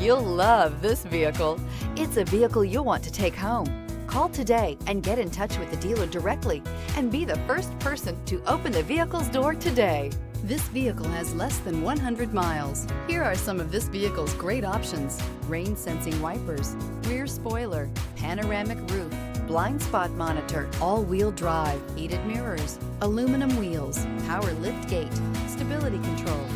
You'll love this vehicle. It's a vehicle you'll want to take home. Call today and get in touch with the dealer directly and be the first person to open the vehicle's door today. This vehicle has less than 100 miles. Here are some of this vehicle's great options: rain sensing wipers, rear spoiler, panoramic roof, blind spot monitor, all-wheel drive, heated mirrors, aluminum wheels, power liftgate, stability control,